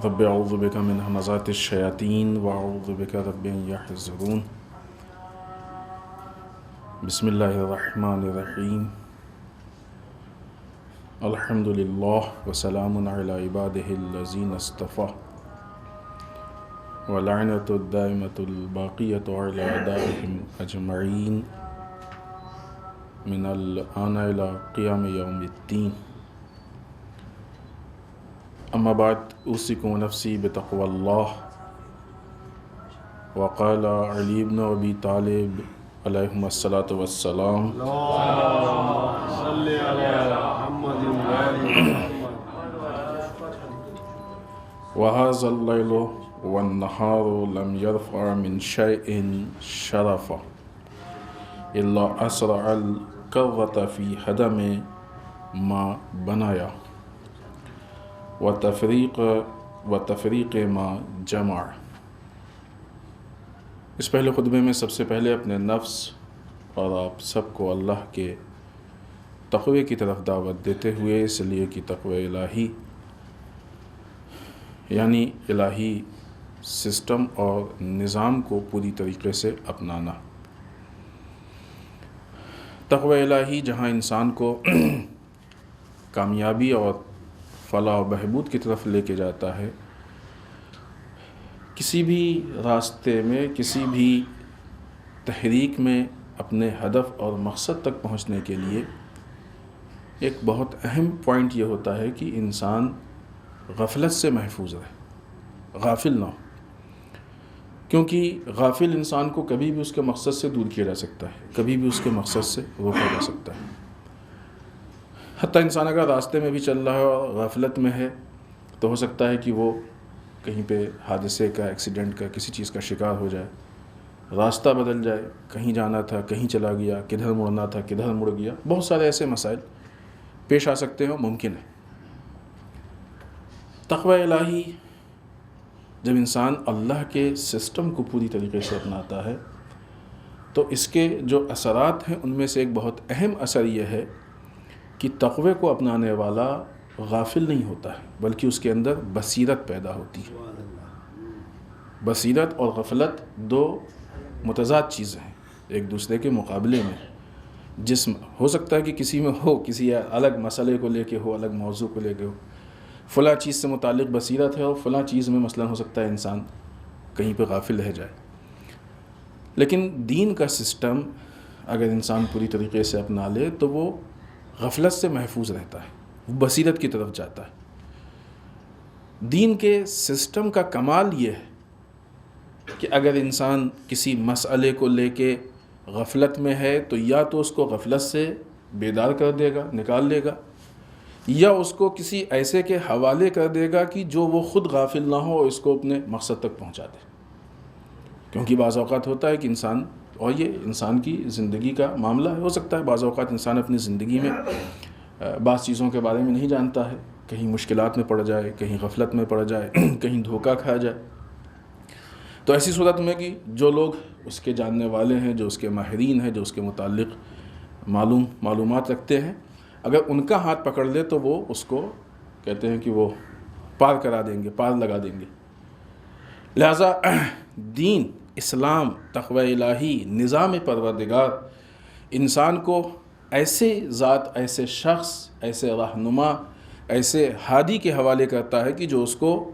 رب اعوذ بک من همزات الشیاطین واعوذ بک رب ان یحضرون بسم اللہ الرحمن الرحیم الحمد للہ وسلام علی عباده الذین اصطفى ولعنۃ الدائمۃ الباقیۃ علی اعدائهم اجمعین من الآن الی قیام یوم الدین. اما بعد اوصیکم ونفسی بتقوی اللہ. وقال علی بن ابی طالب علیہم الصلاۃ والسلام وهذا الليل والنهار لم يرفع من شيء شرفا إلا أسرع الكرة في هدم ما بنايا وتفریق ما جمع. اس پہلے خطبے میں سب سے پہلے اپنے نفس اور آپ سب کو اللہ کے تقوی کی طرف دعوت دیتے ہوئے اس لیے کہ تقوی الہی یعنی الہی سسٹم اور نظام کو پوری طریقے سے اپنانا. تقوی الہی جہاں انسان کو کامیابی اور فلاح و بہبود کی طرف لے کے جاتا ہے، کسی بھی راستے میں کسی بھی تحریک میں اپنے ہدف اور مقصد تک پہنچنے کے لیے ایک بہت اہم پوائنٹ یہ ہوتا ہے کہ انسان غفلت سے محفوظ رہے، غافل نہ ہو، کیونکہ غافل انسان کو کبھی بھی اس کے مقصد سے دور کیا جا سکتا ہے، کبھی بھی اس کے مقصد سے روکا جا سکتا ہے. حتیٰ انسان اگر راستے میں بھی چل رہا ہے اور غفلت میں ہے تو ہو سکتا ہے کہ وہ کہیں پہ حادثے کا، ایکسیڈنٹ کا، کسی چیز کا شکار ہو جائے، راستہ بدل جائے، کہیں جانا تھا کہیں چلا گیا، کدھر مڑنا تھا کدھر مڑ گیا. بہت سارے ایسے مسائل پیش آ سکتے ہیں، ممکن ہے. تقوی الہی جب انسان اللہ کے سسٹم کو پوری طریقے سے اپناتا ہے تو اس کے جو اثرات ہیں ان میں سے ایک بہت اہم اثر یہ ہے کہ تقوی کو اپنانے والا غافل نہیں ہوتا ہے، بلکہ اس کے اندر بصیرت پیدا ہوتی ہے. بصیرت اور غفلت دو متضاد چیزیں ہیں، ایک دوسرے کے مقابلے میں. جسم ہو سکتا ہے کہ کسی میں ہو، کسی الگ مسئلے کو لے کے ہو، الگ موضوع کو لے کے ہو، فلاں چیز سے متعلق بصیرت ہے اور فلاں چیز میں مثلا ہو سکتا ہے انسان کہیں پہ غافل رہ جائے. لیکن دین کا سسٹم اگر انسان پوری طریقے سے اپنا لے تو وہ غفلت سے محفوظ رہتا ہے، وہ بصیرت کی طرف جاتا ہے. دین کے سسٹم کا کمال یہ ہے کہ اگر انسان کسی مسئلے کو لے کے غفلت میں ہے تو یا تو اس کو غفلت سے بیدار کر دے گا، نکال لے گا، یا اس کو کسی ایسے کے حوالے کر دے گا کہ جو وہ خود غافل نہ ہو اور اس کو اپنے مقصد تک پہنچا دے. کیونکہ بعض اوقات ہوتا ہے کہ انسان، اور یہ انسان کی زندگی کا معاملہ ہے، ہو سکتا ہے بعض اوقات انسان اپنی زندگی میں بعض چیزوں کے بارے میں نہیں جانتا ہے، کہیں مشکلات میں پڑ جائے، کہیں غفلت میں پڑ جائے، کہیں دھوکہ کھا جائے. تو ایسی صورت میں کہ جو لوگ اس کے جاننے والے ہیں، جو اس کے ماہرین ہیں، جو اس کے متعلق معلومات رکھتے ہیں، اگر ان کا ہاتھ پکڑ لے تو وہ اس کو کہتے ہیں کہ وہ پار کرا دیں گے، پار لگا دیں گے. لہٰذا دین، اسلام، تقوی الہی، نظام پروردگار انسان کو ایسے ذات، ایسے شخص، ایسے رہنما، ایسے ہادی کے حوالے کرتا ہے کہ جو اس کو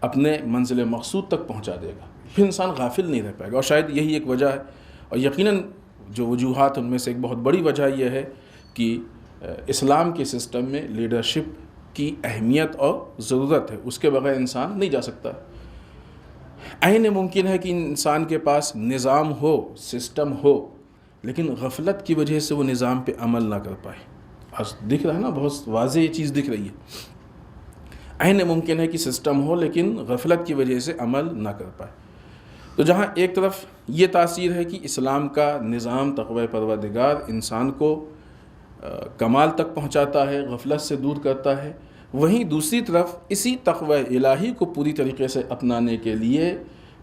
اپنے منزل مقصود تک پہنچا دے گا. پھر انسان غافل نہیں رہ پائے گا. اور شاید یہی ایک وجہ ہے، اور یقیناً جو وجوہات ان میں سے ایک بہت بڑی وجہ یہ ہے کہ اسلام کے سسٹم میں لیڈرشپ کی اہمیت اور ضرورت ہے. اس کے بغیر انسان نہیں جا سکتا. عین ممکن ہے کہ انسان کے پاس نظام ہو، سسٹم ہو، لیکن غفلت کی وجہ سے وہ نظام پہ عمل نہ کر پائے. آج دکھ رہا ہے نا، بہت واضح یہ چیز دکھ رہی ہے. عین ممکن ہے کہ سسٹم ہو لیکن غفلت کی وجہ سے عمل نہ کر پائے۔ تو جہاں ایک طرف یہ تاثیر ہے کہ اسلام کا نظام تقوی پروردگار انسان کو کمال تک پہنچاتا ہے، غفلت سے دور کرتا ہے، وہیں دوسری طرف اسی تقوی الہی کو پوری طریقے سے اپنانے کے لیے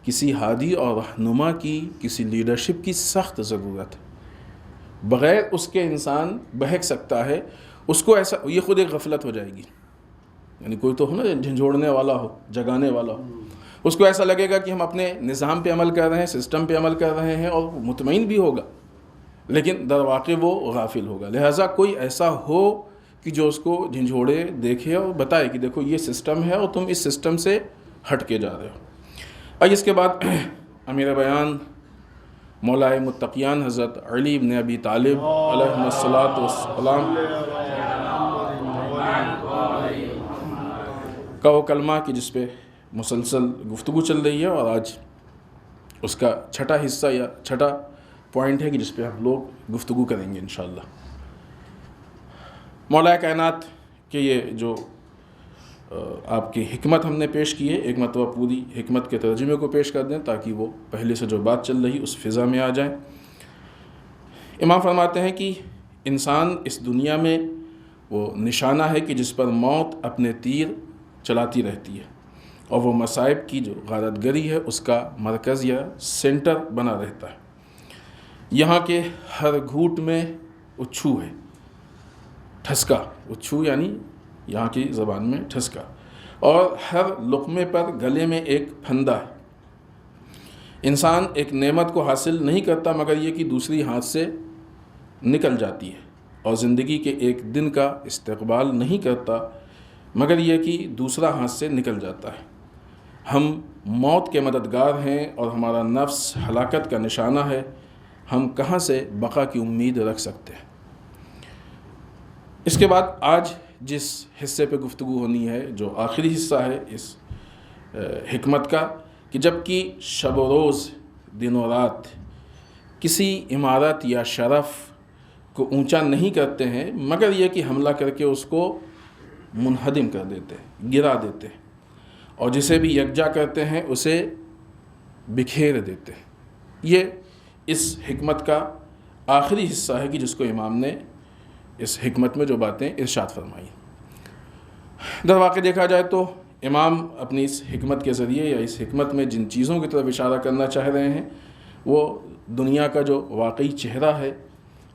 کسی ہادی اور رہنما کی، کسی لیڈرشپ کی سخت ضرورت ہے۔ بغیر اس کے انسان بہک سکتا ہے، اس کو ایسا، یہ خود ایک غفلت ہو جائے گی، یعنی کوئی تو ہو نا جھنجھوڑنے والا ہو، جگانے والا ہو، اس کو ایسا لگے گا کہ ہم اپنے نظام پہ عمل کر رہے ہیں، سسٹم پہ عمل کر رہے ہیں، اور مطمئن بھی ہوگا، لیکن در واقع وہ غافل ہوگا۔ لہٰذا کوئی ایسا ہو کہ جو اس کو جھنجھوڑے، دیکھے اور بتائے کہ دیکھو یہ سسٹم ہے اور تم اس سسٹم سے ہٹ کے جا رہے ہو۔ اور اس کے بعد امیر بیان مولائے متقیان حضرت علی بن ابی طالب علیہ الصلاۃ والسلام کا وہ کلمہ کہ جس پہ مسلسل گفتگو چل رہی ہے، اور آج اس کا چھٹا حصہ یا چھٹا پوائنٹ ہے کہ جس پہ ہم لوگ گفتگو کریں گے انشاءاللہ۔ مولا کائنات کہ یہ جو آپ کی حکمت ہم نے پیش کی ہے، ایک مرتبہ پوری حکمت کے ترجمے کو پیش کر دیں تاکہ وہ پہلے سے جو بات چل رہی اس فضا میں آ جائیں۔ امام فرماتے ہیں کہ انسان اس دنیا میں وہ نشانہ ہے کہ جس پر موت اپنے تیر چلاتی رہتی ہے، اور وہ مصائب کی جو غارت گری ہے اس کا مرکز یا سینٹر بنا رہتا ہے۔ یہاں کے ہر گھوٹ میں اچھو ہے، ٹھسکا، اچھو یعنی یہاں کی زبان میں ٹھسکا، اور ہر لقمے پر گلے میں ایک پھندا ہے۔ انسان ایک نعمت کو حاصل نہیں کرتا مگر یہ کہ دوسری ہاتھ سے نکل جاتی ہے، اور زندگی کے ایک دن کا استقبال نہیں کرتا مگر یہ کہ دوسرا ہاتھ سے نکل جاتا ہے۔ ہم موت کے مددگار ہیں اور ہمارا نفس ہلاکت کا نشانہ ہے، ہم کہاں سے بقا کی امید رکھ سکتے ہیں؟ اس کے بعد آج جس حصے پہ گفتگو ہونی ہے، جو آخری حصہ ہے اس حکمت کا، کہ جب کہ شب و روز، دن و رات کسی عمارت یا شرف کو اونچا نہیں کرتے ہیں مگر یہ کہ حملہ کر کے اس کو منہدم کر دیتے ہیں، گرا دیتے ہیں، اور جسے بھی یکجا کرتے ہیں اسے بکھیر دیتے ہیں۔ یہ اس حکمت کا آخری حصہ ہے کہ جس کو امام نے اس حکمت میں جو باتیں ارشاد فرمائی۔ در واقع دیکھا جائے تو امام اپنی اس حکمت کے ذریعے یا اس حکمت میں جن چیزوں کی طرف اشارہ کرنا چاہ رہے ہیں وہ دنیا کا جو واقعی چہرہ ہے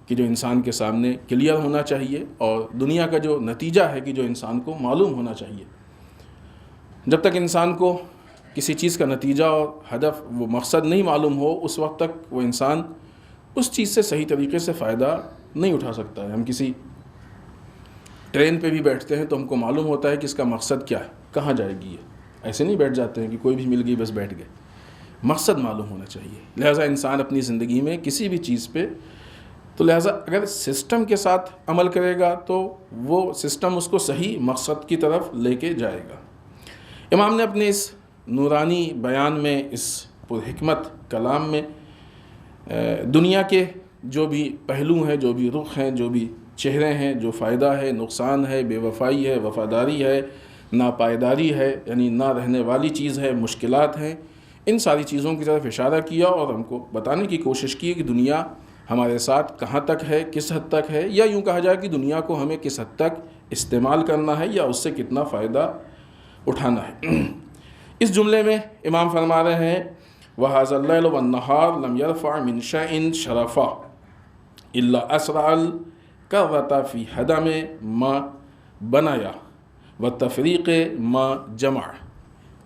کہ جو انسان کے سامنے کلیئر ہونا چاہیے، اور دنیا کا جو نتیجہ ہے کہ جو انسان کو معلوم ہونا چاہیے۔ جب تک انسان کو کسی چیز کا نتیجہ اور ہدف، وہ مقصد نہیں معلوم ہو، اس وقت تک وہ انسان اس چیز سے صحیح طریقے سے فائدہ نہیں اٹھا سکتا ہے۔ ہم کسی ٹرین پہ بھی بیٹھتے ہیں تو ہم کو معلوم ہوتا ہے کہ اس کا مقصد کیا ہے، کہاں جائے گی یہ، ایسے نہیں بیٹھ جاتے ہیں کہ کوئی بھی مل گئی بس بیٹھ گئے، مقصد معلوم ہونا چاہیے۔ لہٰذا انسان اپنی زندگی میں کسی بھی چیز پہ، تو لہٰذا اگر سسٹم کے ساتھ عمل کرے گا تو وہ سسٹم اس کو صحیح مقصد کی طرف لے کے جائے گا۔ امام نے اپنے اس نورانی بیان میں، اس پرحکمت کلام میں دنیا کے جو بھی پہلو ہیں، جو بھی رخ ہیں، جو بھی چہرے ہیں، جو فائدہ ہے، نقصان ہے، بے وفائی ہے، وفاداری ہے، ناپائیداری ہے، یعنی نہ رہنے والی چیز ہے، مشکلات ہیں، ان ساری چیزوں کی طرف اشارہ کیا اور ہم کو بتانے کی کوشش کی کہ دنیا ہمارے ساتھ کہاں تک ہے، کس حد تک ہے، یا یوں کہا جائے کہ دنیا کو ہمیں کس حد تک استعمال کرنا ہے یا اس سے کتنا فائدہ اٹھانا ہے۔ اس جملے میں امام فرما رہے ہیں وَهَذَا اللَّيْلُ وَالنَّهَارُ لَمْ يَرْفَعْ مِنْ شَيْءٍ شَرَفًا إِلَّا أَسْرَعَ الْكَرَّةَ فِي هَدَمِ مَا بَنَيَا وَتَفْرِيقِ مَا جَمَعَ۔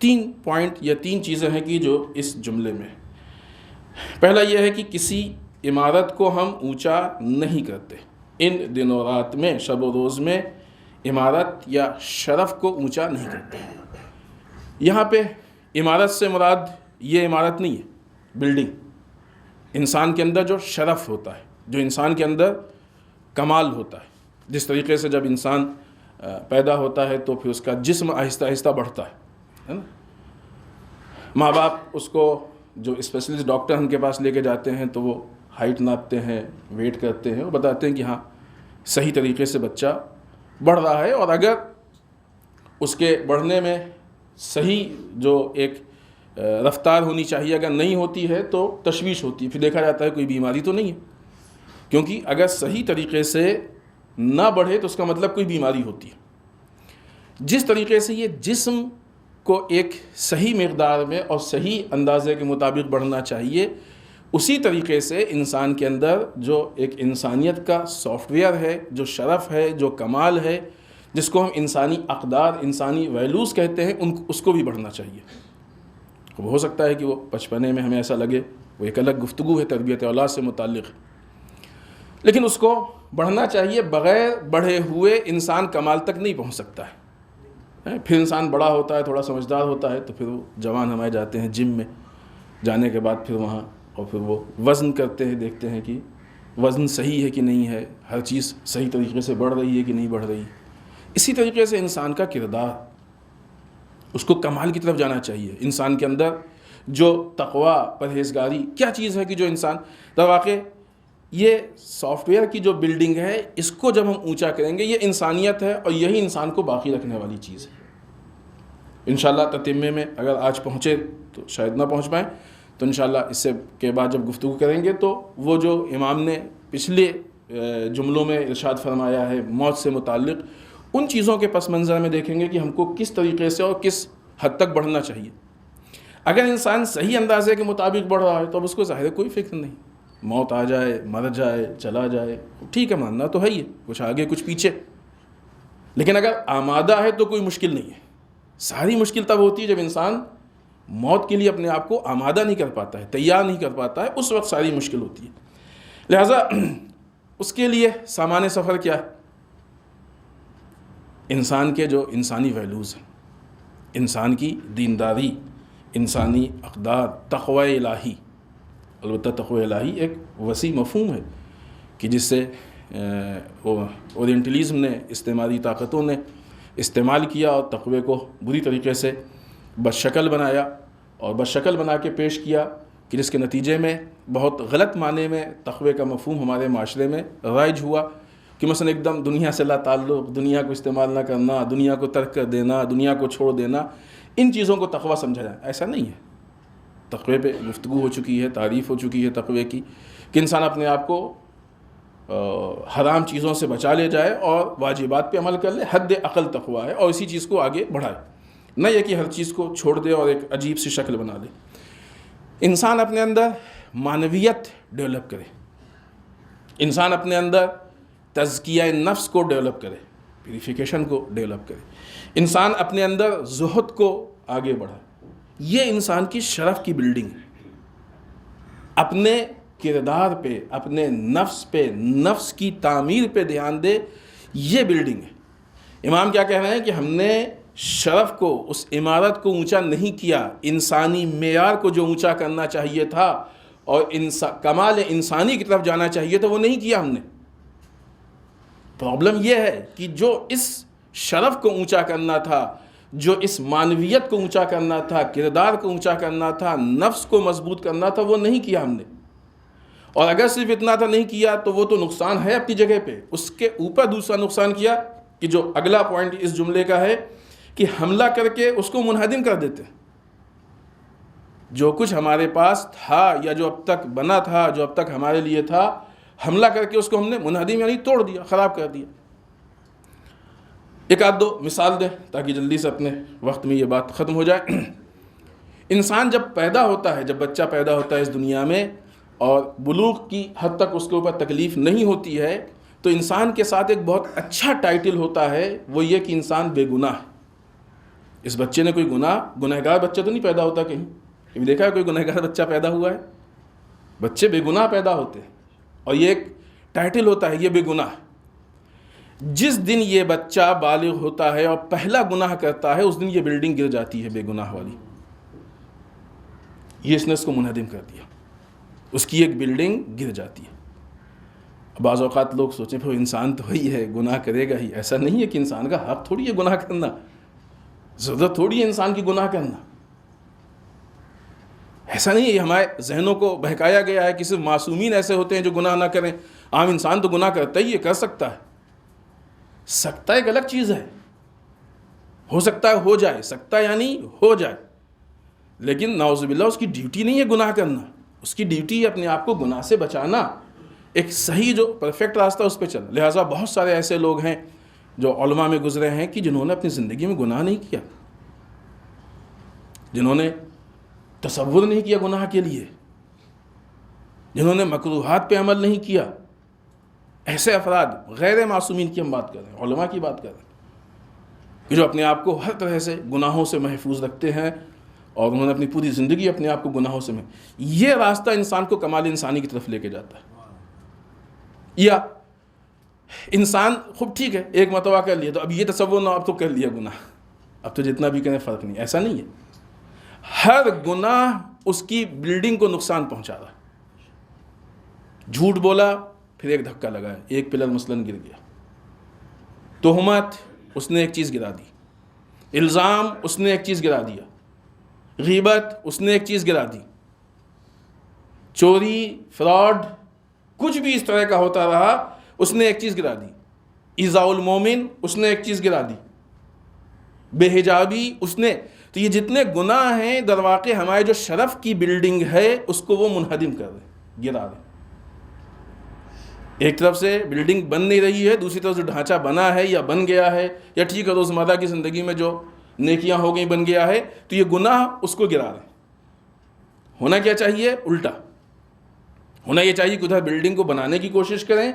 تین پوائنٹ یا تین چیزیں ہیں کہ جو اس جملے میں، پہلا یہ ہے کہ کسی عمارت کو ہم اونچا نہیں کرتے۔ ان دن و رات میں، شب و روز میں عمارت یا شرف کو اونچا نہیں کرتے۔ یہاں پہ عمارت سے مراد یہ عمارت نہیں ہے، بلڈنگ۔ انسان کے اندر جو شرف ہوتا ہے، جو انسان کے اندر کمال ہوتا ہے، جس طریقے سے جب انسان پیدا ہوتا ہے تو پھر اس کا جسم آہستہ آہستہ بڑھتا ہے نا۔ ماں باپ اس کو جو اسپیشلسٹ ڈاکٹر ان کے پاس لے کے جاتے ہیں تو وہ ہائٹ ناپتے ہیں، ویٹ کرتے ہیں، وہ بتاتے ہیں کہ ہاں صحیح طریقے سے بچہ بڑھ رہا ہے، اور اگر اس کے بڑھنے میں صحیح جو ایک رفتار ہونی چاہیے اگر نہیں ہوتی ہے تو تشویش ہوتی ہے، پھر دیکھا جاتا ہے کوئی بیماری تو نہیں ہے، کیونکہ اگر صحیح طریقے سے نہ بڑھے تو اس کا مطلب کوئی بیماری ہوتی ہے۔ جس طریقے سے یہ جسم کو ایک صحیح مقدار میں اور صحیح اندازے کے مطابق بڑھنا چاہیے، اسی طریقے سے انسان کے اندر جو ایک انسانیت کا سافٹ ویئر ہے، جو شرف ہے، جو کمال ہے، جس کو ہم انسانی اقدار، انسانی ویلیوز کہتے ہیں، اس کو بھی بڑھنا چاہیے۔ اب ہو سکتا ہے کہ وہ بچپنے میں ہمیں ایسا لگے، وہ ایک الگ گفتگو ہے تربیت اولاد سے متعلق، لیکن اس کو بڑھنا چاہیے۔ بغیر بڑھے ہوئے انسان کمال تک نہیں پہنچ سکتا ہے۔ پھر انسان بڑا ہوتا ہے، تھوڑا سمجھدار ہوتا ہے، تو پھر وہ جوان ہمارے جاتے ہیں جم میں، جانے کے بعد پھر وہاں اور پھر وہ وزن کرتے ہیں، دیکھتے ہیں کہ وزن صحیح ہے کہ نہیں ہے، ہر چیز صحیح طریقے سے بڑھ رہی ہے کہ نہیں بڑھ رہی۔ اسی طریقے سے انسان کا کردار، اس کو کمال کی طرف جانا چاہیے۔ انسان کے اندر جو تقویٰ، پرہیزگاری کیا چیز ہے کہ جو انسان در واقع یہ سافٹ ویئر کی جو بلڈنگ ہے، اس کو جب ہم اونچا کریں گے، یہ انسانیت ہے اور یہی انسان کو باقی رکھنے والی چیز ہے۔ انشاءاللہ تتمے میں اگر آج پہنچے تو شاید نہ پہنچ پائیں، تو انشاءاللہ اس سے کے بعد جب گفتگو کریں گے تو وہ جو امام نے پچھلے جملوں میں ارشاد فرمایا ہے موت سے متعلق، ان چیزوں کے پس منظر میں دیکھیں گے کہ ہم کو کس طریقے سے اور کس حد تک بڑھنا چاہیے۔ اگر انسان صحیح اندازے کے مطابق بڑھ رہا ہے تو اب اس کو ظاہر کوئی فکر نہیں، موت آ جائے، مر جائے، چلا جائے، ٹھیک ہے، ماننا تو ہے ہی ہے، کچھ آگے کچھ پیچھے، لیکن اگر آمادہ ہے تو کوئی مشکل نہیں ہے۔ ساری مشکل تب ہوتی ہے جب انسان موت کے لیے اپنے آپ کو آمادہ نہیں کر پاتا ہے، تیار نہیں کر پاتا ہے، اس وقت ساری مشکل ہوتی ہے۔ لہٰذا اس کے لیے سامان سفر کیا ہے؟ انسان کے جو انسانی ویلیوز ہیں، انسان کی دینداری، انسانی اقدار، تقوی الہی۔ البتہ تقوی الہی ایک وسیع مفہوم ہے کہ جس سے اورینٹلیزم نے، استعماری طاقتوں نے استعمال کیا اور تقوی کو بری طریقے سے بدشکل بنایا اور بدشکل بنا کے پیش کیا، کہ جس کے نتیجے میں بہت غلط معنی میں تقوی کا مفہوم ہمارے معاشرے میں رائج ہوا، کہ مثلا ایک دم دنیا سے لا تعلق، دنیا کو استعمال نہ کرنا، دنیا کو ترک کر دینا، دنیا کو چھوڑ دینا، ان چیزوں کو تقوی سمجھا جائے۔ ایسا نہیں ہے۔ تقوی پہ گفتگو ہو چکی ہے، تعریف ہو چکی ہے تقوی کی، کہ انسان اپنے آپ کو حرام چیزوں سے بچا لے جائے اور واجبات پہ عمل کر لے، حد عقل تقوی ہے، اور اسی چیز کو آگے بڑھائے، نہ یہ کہ ہر چیز کو چھوڑ دے اور ایک عجیب سی شکل بنا لے۔ انسان اپنے اندر معنویت ڈیولپ کرے، انسان اپنے اندر تزکیہ نفس کو ڈیولپ کرے، پیوریفیکیشن کو ڈیولپ کرے، انسان اپنے اندر زہد کو آگے بڑھائے۔ یہ انسان کی شرف کی بلڈنگ ہے۔ اپنے کردار پہ، اپنے نفس پہ، نفس کی تعمیر پہ دھیان دے، یہ بلڈنگ ہے۔ امام کیا کہہ رہے ہیں کہ ہم نے شرف کو، اس عمارت کو اونچا نہیں کیا، انسانی معیار کو جو اونچا کرنا چاہیے تھا اور کمال انسانی کی طرف جانا چاہیے تھا وہ نہیں کیا ہم نے۔ پرابلم یہ ہے کہ جو اس شرف کو اونچا کرنا تھا، جو اس معنویت کو اونچا کرنا تھا، کردار کو اونچا کرنا تھا، نفس کو مضبوط کرنا تھا، وہ نہیں کیا ہم نے۔ اور اگر صرف اتنا تھا نہیں کیا تو وہ تو نقصان ہے اپنی جگہ پہ، اس کے اوپر دوسرا نقصان کیا کہ جو اگلا پوائنٹ اس جملے کا ہے کہ حملہ کر کے اس کو منہدم کر دیتے ہیں۔ جو کچھ ہمارے پاس تھا یا جو اب تک بنا تھا، جو اب تک ہمارے لیے تھا، حملہ کر کے اس کو ہم نے منہدم یعنی توڑ دیا، خراب کر دیا۔ ایک آدھ دو مثال دیں تاکہ جلدی سے اپنے وقت میں یہ بات ختم ہو جائے۔ انسان جب پیدا ہوتا ہے، جب بچہ پیدا ہوتا ہے اس دنیا میں اور بلوغ کی حد تک اس کے اوپر تکلیف نہیں ہوتی ہے، تو انسان کے ساتھ ایک بہت اچھا ٹائٹل ہوتا ہے، وہ یہ کہ انسان بے گناہ ہے۔ اس بچے نے کوئی گنہگار بچہ تو نہیں پیدا ہوتا کہیں، کبھی دیکھا ہے کوئی گنہگار بچہ پیدا ہوا ہے؟ بچے بے گناہ پیدا ہوتے ہیں اور یہ ایک ٹائٹل ہوتا ہے، یہ بے گناہ ہے۔ جس دن یہ بچہ بالغ ہوتا ہے اور پہلا گناہ کرتا ہے، اس دن یہ بلڈنگ گر جاتی ہے بے گناہ والی۔ یہ اس نے اس کو منہدم کر دیا، اس کی ایک بلڈنگ گر جاتی ہے۔ بعض اوقات لوگ سوچیں پھر انسان تو ہی ہے، گناہ کرے گا ہی۔ ایسا نہیں ہے کہ انسان کا حق تھوڑی ہے گناہ کرنا، ضرورت تھوڑی ہے انسان کی گناہ کرنا۔ ایسا نہیں ہے، یہ ہمارے ذہنوں کو بہکایا گیا ہے کہ صرف معصومین ایسے ہوتے ہیں جو گناہ نہ کریں، عام انسان تو گناہ کرتا ہی ہے، کر سکتا ہے۔ سکتا ایک الگ چیز ہے، ہو سکتا ہے ہو جائے، سکتا یعنی ہو جائے، لیکن نعوذ باللہ اس کی ڈیوٹی نہیں ہے گناہ کرنا، اس کی ڈیوٹی ہے اپنے آپ کو گناہ سے بچانا، ایک صحیح جو پرفیکٹ راستہ اس پہ چلنا۔ لہٰذا بہت سارے ایسے لوگ ہیں جو علماء میں گزرے ہیں کہ جنہوں نے اپنی زندگی میں گناہ نہیں کیا، جنہوں نے تصور نہیں کیا گناہ کے لیے، جنہوں نے مکروہات پہ عمل نہیں کیا، ایسے افراد غیر معصومین کی ہم بات کر رہے ہیں، علماء کی بات کر رہے ہیں کہ جو اپنے آپ کو ہر طرح سے گناہوں سے محفوظ رکھتے ہیں اور انہوں نے اپنی پوری زندگی اپنے آپ کو گناہوں سے یہ راستہ انسان کو کمال انسانی کی طرف لے کے جاتا ہے۔ یا انسان خوب ٹھیک ہے ایک مرتبہ کر لیا تو اب یہ تصور نہ اب تو کر لیا گناہ، اب تو جتنا بھی کریں فرق نہیں، ایسا نہیں ہے۔ ہر گناہ اس کی بلڈنگ کو نقصان پہنچا رہا ہے۔ جھوٹ بولا پھر ایک دھکا لگایا، ایک پلر مثلاً گر گیا، تہمت اس نے ایک چیز گرا دی، الزام اس نے ایک چیز گرا دیا، غیبت اس نے ایک چیز گرا دی، چوری فراڈ کچھ بھی اس طرح کا ہوتا رہا اس نے ایک چیز گرا دی، ایذاء المومن اس نے ایک چیز گرا دی، بے حجابی اس نے، تو یہ جتنے گناہ ہیں در واقع ہمارے جو شرف کی بلڈنگ ہے اس کو وہ منہدم کر رہے، گرا رہے۔ ایک طرف سے بلڈنگ بن نہیں رہی ہے، دوسری طرف سے ڈھانچہ بنا ہے یا بن گیا ہے یا ٹھیک ہے روزمرہ کی زندگی میں جو نیکیاں ہو گئی بن گیا ہے، تو یہ گناہ اس کو گرا رہے۔ ہونا کیا چاہیے؟ الٹا ہونا یہ چاہیے کہ ادھر بلڈنگ کو بنانے کی کوشش کریں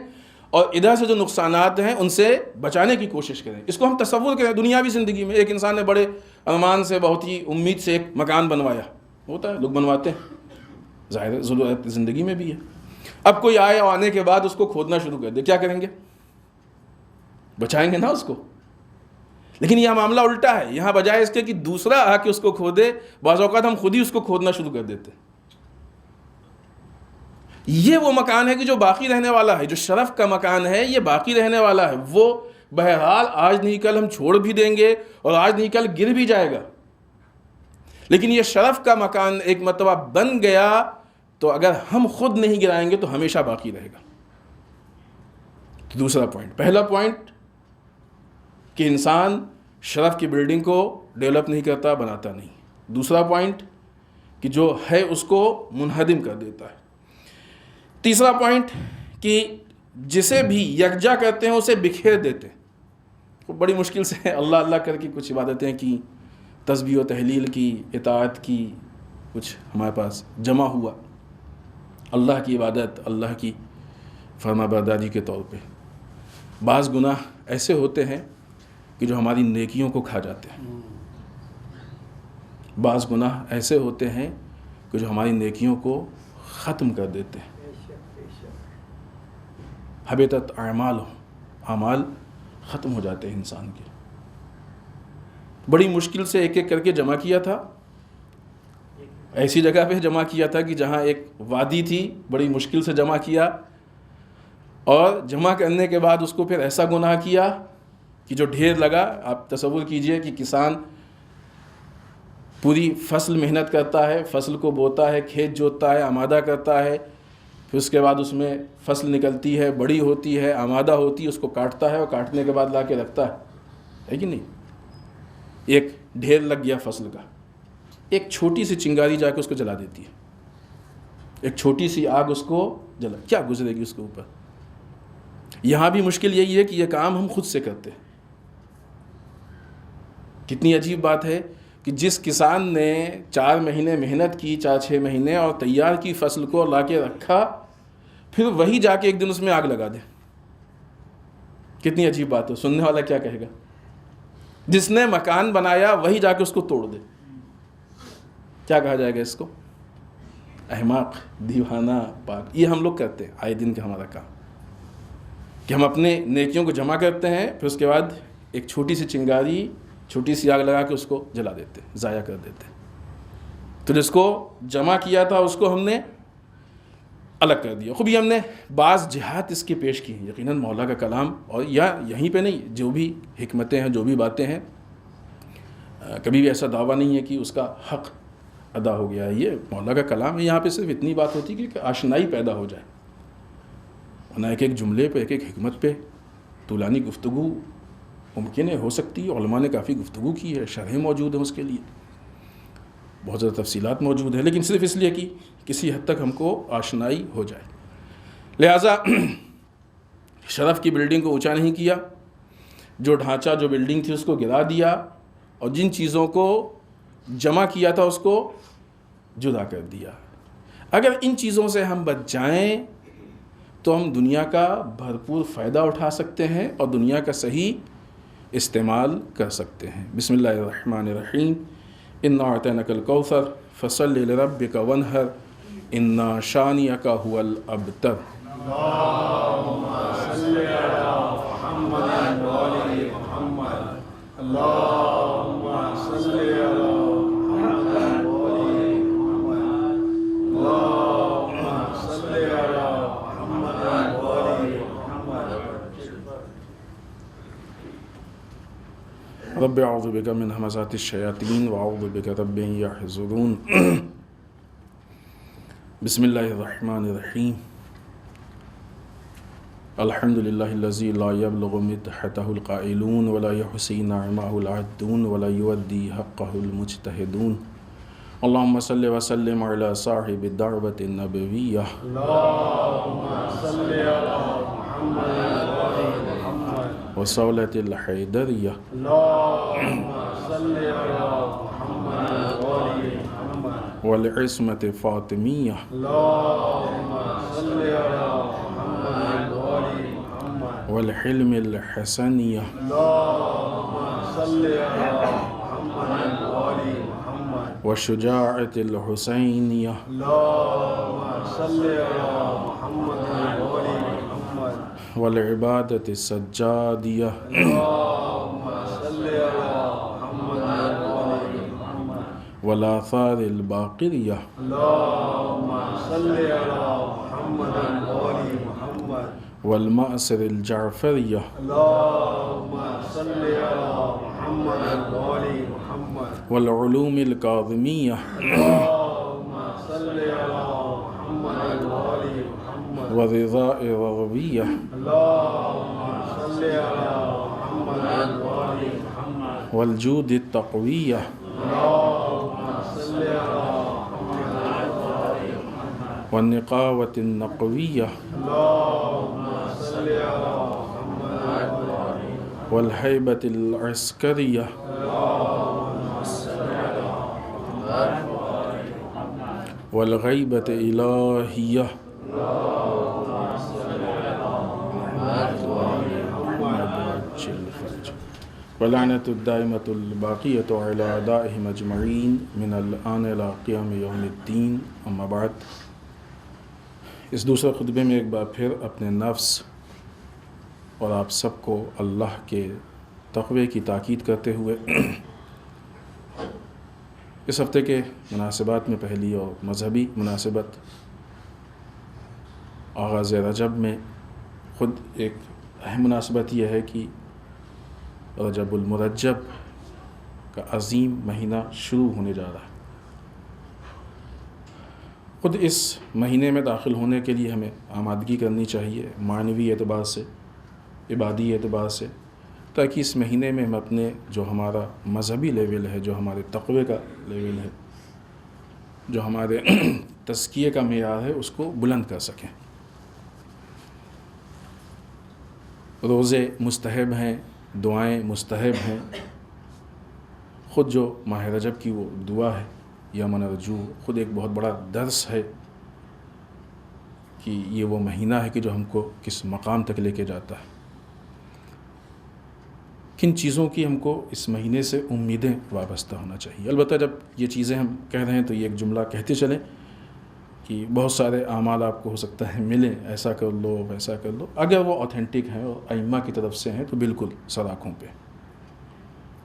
اور ادھر سے جو نقصانات ہیں ان سے بچانے کی کوشش کریں۔ اس کو ہم تصور کریں دنیاوی زندگی میں، ایک انسان نے بڑے ارمان سے بہت ہی امید سے ایک مکان بنوایا، ہوتا ہے لوگ بنواتے ہیں، ظاہر ہے ضرورت زندگی میں بھی ہے۔ اب کوئی آئے اور آنے کے بعد اس کو کھودنا شروع کر دے، کیا کریں گے؟ بچائیں گے نا اس کو۔ لیکن یہ معاملہ الٹا ہے، یہاں بجائے اس کے کہ دوسرا آ کے اس کو کھودے، بعض اوقات ہم خود ہی اس کو کھودنا شروع کر دیتے۔ یہ وہ مکان ہے کہ جو باقی رہنے والا ہے، جو شرف کا مکان ہے یہ باقی رہنے والا ہے، وہ بہرحال آج نہیں کل ہم چھوڑ بھی دیں گے اور آج نہیں کل گر بھی جائے گا، لیکن یہ شرف کا مکان ایک مرتبہ بن گیا تو اگر ہم خود نہیں گرائیں گے تو ہمیشہ باقی رہے گا۔ تو دوسرا پوائنٹ، پہلا پوائنٹ کہ انسان شرف کی بلڈنگ کو ڈیولپ نہیں کرتا، بناتا نہیں۔ دوسرا پوائنٹ کہ جو ہے اس کو منہدم کر دیتا ہے۔ تیسرا پوائنٹ کہ جسے بھی یکجا کرتے ہیں اسے بکھیر دیتے ہیں۔ بڑی مشکل سے اللہ اللہ کر کے کچھ عبادتیں کی، تسبیح و تحلیل کی، اطاعت کی، کچھ ہمارے پاس جمع ہوا اللہ کی عبادت، اللہ کی فرما برداری کے طور پہ۔ بعض گناہ ایسے ہوتے ہیں کہ جو ہماری نیکیوں کو کھا جاتے ہیں، بعض گناہ ایسے ہوتے ہیں کہ جو ہماری نیکیوں کو ختم کر دیتے ہیں۔ حبطت اعمال ختم ہو جاتے ہیں انسان کے۔ بڑی مشکل سے ایک ایک کر کے جمع کیا تھا، ایسی جگہ پہ جمع کیا تھا کہ جہاں ایک وادی تھی، بڑی مشکل سے جمع کیا، اور جمع کرنے کے بعد اس کو پھر ایسا گناہ کیا کہ جو ڈھیر لگا۔ آپ تصور کیجئے کہ کسان پوری فصل محنت کرتا ہے، فصل کو بوتا ہے، کھیت جوتتا ہے، آمادہ کرتا ہے، پھر اس کے بعد اس میں فصل نکلتی ہے، بڑی ہوتی ہے، آمادہ ہوتی ہے، اس کو کاٹتا ہے اور کاٹنے کے بعد لا کے رکھتا ہے کہ نہیں؟ ایک ڈھیر لگ گیا فصل کا، ایک چھوٹی سی چنگاری جا کے اس کو جلا دیتی ہے، ایک چھوٹی سی آگ اس کو جلا، کیا گزرے گی اس کے اوپر؟ یہاں بھی مشکل یہی ہے کہ یہ کام ہم خود سے کرتے ہیں۔ کتنی عجیب بات ہے کہ جس کسان نے 4 مہینے محنت کی، 4-6 مہینے، اور تیار کی فصل کو لا کے رکھا، پھر وہی جا کے ایک دن اس میں آگ لگا دے۔ کتنی عجیب بات ہے، سننے والا کیا کہے گا؟ جس نے مکان بنایا وہی جا کے اس کو توڑ دے، کیا کہا جائے گا اس کو؟ احمق، دیوانہ، پاک۔ یہ ہم لوگ کرتے ہیں آئے دن کا ہمارا کام، کہ ہم اپنے نیکیوں کو جمع کرتے ہیں، پھر اس کے بعد ایک چھوٹی سی چنگاری، چھوٹی سی آگ لگا کے اس کو جلا دیتے، ضائع کر دیتے۔ تو جس کو جمع کیا تھا اس کو ہم نے الگ کر دیا۔ خوبی ہم نے بعض جہات اس کی پیش کی ہیں، یقیناً مولا کا کلام، اور یا یہیں پہ نہیں، جو بھی حکمتیں ہیں، جو بھی باتیں ہیں، کبھی بھی ایسا دعویٰ نہیں ہے کہ اس کا حق ادا ہو گیا ہے، یہ مولا کا کلام ہے۔ یہاں پہ صرف اتنی بات ہوتی ہے کہ آشنائی پیدا ہو جائے، ورنہ ایک ایک جملے پہ، ایک ایک حکمت پہ طولانی گفتگو ممکن ہے، ہو سکتی ہے، علماء نے کافی گفتگو کی ہے، شرح موجود ہے اس کے لیے، بہت زیادہ تفصیلات موجود ہیں، لیکن صرف اس لیے کہ کسی حد تک ہم کو آشنائی ہو جائے۔ لہٰذا شرف کی بلڈنگ کو اونچا نہیں کیا، جو ڈھانچہ جو بلڈنگ تھی اس کو گرا دیا، اور جن چیزوں کو جمع کیا تھا اس کو جدا کر دیا۔ اگر ان چیزوں سے ہم بچ جائیں تو ہم دنیا کا بھرپور فائدہ اٹھا سکتے ہیں اور دنیا کا صحیح استعمال کر سکتے ہیں۔ بسم اللہ الرحمن الرحیم، انا اعطیناک الکوثر فصل لربک وانحر ان شانئک ھو الابتر۔ اللهم صل على محمد وآل محمد، اللهم صل على محمد وآل محمد، اللهم صل على محمد وآل محمد۔ رب اعوذ بک من همزات الشیاطین واعوذ بک رب ان یحضرون۔ بسم اللہ الرحمن الرحیم، الحمد للہ الذی لا یبلغ مدحتہ القائلون ولا یحصی نعمہ العادون ولا یؤدی حقہ المجتہدون۔ اللہم صل وسلم علی صاحب الدعوۃ النبویہ اللهم صل على محمد وآل محمد، وصولۃ الحیدریہ اللهم صل على محمد وآل محمد، والعصمۃ فاطمیہ اللهم صل على محمد وآل محمد، والحلم الحسنیہ اللهم صل على محمد وآل محمد، والشجاعۃ الحسینیہ اللهم صل على محمد وآل محمد، والعبادۃ السجادیہ اللهم صل على محمد وآل محمد، والآثار الباقریہ اللهم صل على محمد وآل محمد، والمأثر الجعفریہ اللهم صل على محمد وآل محمد، والعلوم الکاظمیہ اللهم صل على محمد وآل محمد، والرضاء الرغبیہ اللهم صل على محمد وآل محمد، والجود التقویہ اللهم صل على محمد وآل محمد، والنقاوۃ النقویہ اللهم صل على محمد وآل محمد، والہیبۃ العسکریہ اللهم صل على محمد وآل محمد، والغیبۃ الہیہ اللهم صل على محمد وآل محمد، ولعنۃ الدائمۃ الباقیۃ علی اعدائہم اجمعین من الآن الی قیام یوم الدین، اما بعد۔ اس دوسرے خطبے میں ایک بار پھر اپنے نفس اور آپ سب کو اللہ کے تقوی کی تاکید کرتے ہوئے اس ہفتے کے مناسبات میں پہلی اور مذہبی مناسبت آغاز رجب میں خود ایک اہم مناسبت یہ ہے کہ رجب المرجب کا عظیم مہینہ شروع ہونے جا رہا ہے۔ خود اس مہینے میں داخل ہونے کے لیے ہمیں آمادگی کرنی چاہیے، معنوی اعتبار سے، عبادی اعتبار سے، تاکہ اس مہینے میں ہم اپنے جو ہمارا مذہبی لیول ہے، جو ہمارے تقوی کا لیول ہے، جو ہمارے تزکیے کا معیار ہے، اس کو بلند کر سکیں۔ روزے مستحب ہیں، دعائیں مستحب ہیں، خود جو ماہ رجب کی وہ دعا ہے یا من رجوع، خود ایک بہت بڑا درس ہے کہ یہ وہ مہینہ ہے کہ جو ہم کو کس مقام تک لے کے جاتا ہے، کن چیزوں کی ہم کو اس مہینے سے امیدیں وابستہ ہونا چاہیے۔ البتہ جب یہ چیزیں ہم کہہ رہے ہیں تو یہ ایک جملہ کہتے چلیں کہ بہت سارے اعمال آپ کو ہو سکتا ہے ملیں، ایسا کر لو ویسا کر لو، اگر وہ اوتھینٹک ہیں اور ائمہ کی طرف سے ہیں تو بالکل سراخوں پہ